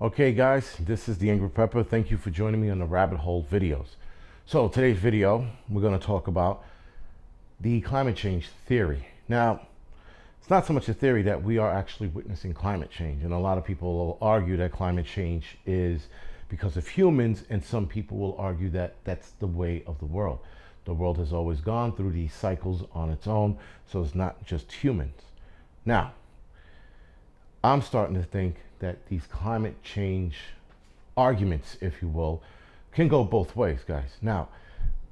Okay guys, this is the Angryprepper. Thank you for joining me on the rabbit hole videos. So today's video, we're going to talk about the climate change theory. Now, it's not so much a theory that we are actually witnessing climate change. And a lot of people will argue that climate change is because of humans, and some people will argue that that's the way of the world. The world has always gone through these cycles on its own, so it's not just humans. Now, I'm starting to think that these climate change arguments, if you will, can go both ways, guys. Now,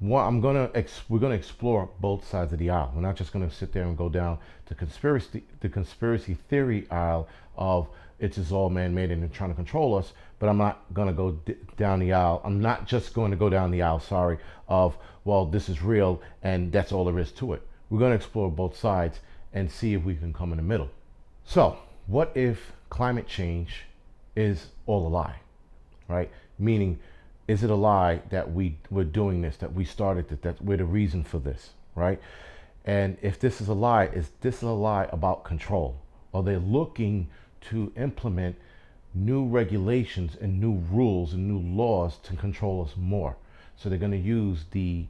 we're gonna explore both sides of the aisle. We're not just gonna sit there and go down the conspiracy theory aisle of it's just all man-made and they're trying to control us. But I'm not gonna go down the aisle. I'm not just going to go down the aisle. Sorry, of well, this is real and that's all there is to it. We're gonna explore both sides and see if we can come in the middle. So, what if climate change is all a lie, right? Meaning, is it a lie that we're doing this, that we started it, that we're the reason for this, right? And if this is a lie, is this a lie about control? Are they looking to implement new regulations and new rules and new laws to control us more? So they're going to use the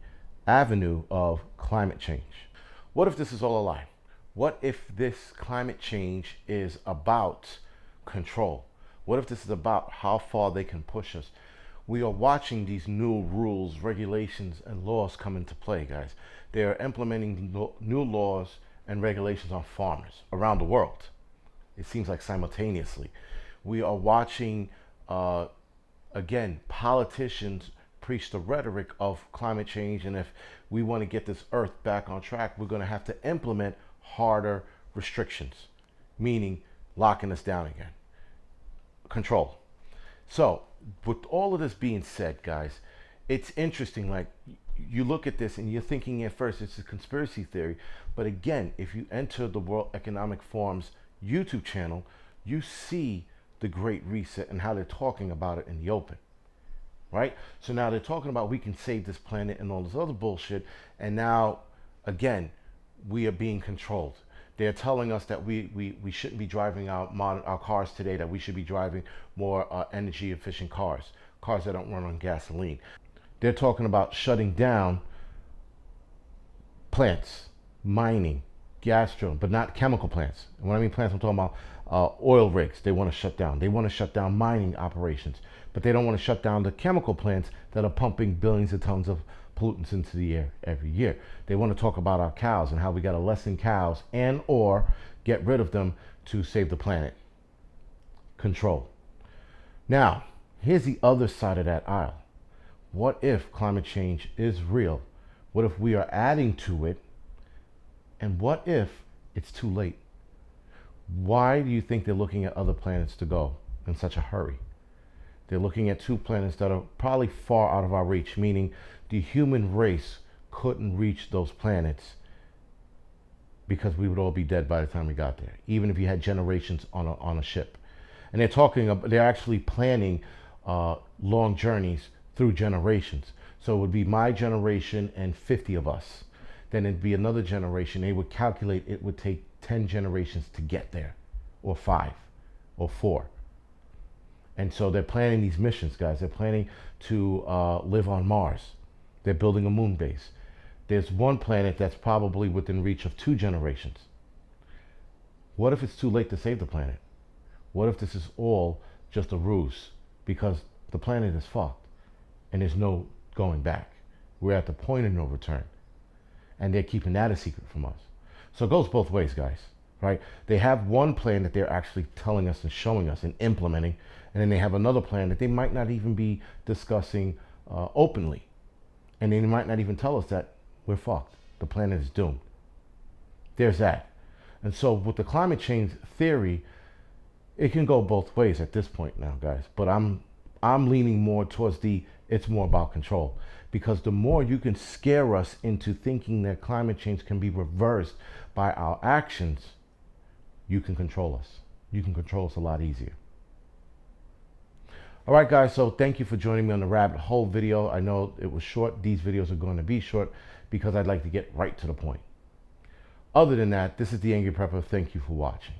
avenue of climate change. What if this is all a lie? What if this climate change is about control? What if this is about how far they can push us? We are watching these new rules, regulations, and laws come into play, guys. They are implementing new laws and regulations on farmers around the world. It seems like simultaneously. We are watching, again, politicians preach the rhetoric of climate change, and if we want to get this earth back on track, we're going to have to implement harder restrictions, meaning locking us down again. Control. So, with all of this being said, guys, it's interesting. Like, you look at this and you're thinking at first it's a conspiracy theory, but again, if you enter the World Economic Forum's YouTube channel, you see the Great Reset and how they're talking about it in the open, right? So now they're talking about we can save this planet and all this other bullshit, and now, again, we are being controlled. They're telling us that we shouldn't be driving our cars today, that we should be driving more energy efficient cars that don't run on gasoline. They're talking about shutting down plants, mining, gas drilling, but not chemical plants. And when I mean plants, I'm talking about oil rigs. They want to shut down. They want to shut down mining operations, but they don't want to shut down the chemical plants that are pumping billions of tons of pollutants into the air every year. They want to talk about our cows and how we got to lessen cows and or get rid of them to save the planet. Control. Now, here's the other side of that aisle. What if climate change is real? What if we are adding to it? And what if it's too late? Why do you think they're looking at other planets to go in such a hurry? They're looking at two planets that are probably far out of our reach, meaning the human race couldn't reach those planets because we would all be dead by the time we got there, even if you had generations on a ship. And they're actually planning long journeys through generations. So it would be my generation and 50 of us. Then it'd be another generation. They would calculate it would take 10 generations to get there, or 5, or 4. And so they're planning these missions, guys. They're planning to live on Mars. They're building a moon base. There's one planet that's probably within reach of 2 generations. What if it's too late to save the planet? What if this is all just a ruse? Because the planet is fucked and there's no going back. We're at the point of no return. And they're keeping that a secret from us. So it goes both ways, guys, right? They have one plan that they're actually telling us and showing us and implementing, and then they have another plan that they might not even be discussing openly. And they might not even tell us that we're fucked. The planet is doomed. There's that. And so with the climate change theory, it can go both ways at this point now, guys. But I'm leaning more towards it's more about control. Because the more you can scare us into thinking that climate change can be reversed by our actions, you can control us. You can control us a lot easier. All right, guys, so thank you for joining me on the rabbit hole video. I know it was short. These videos are going to be short because I'd like to get right to the point. Other than that, this is the Angryprepper. Thank you for watching.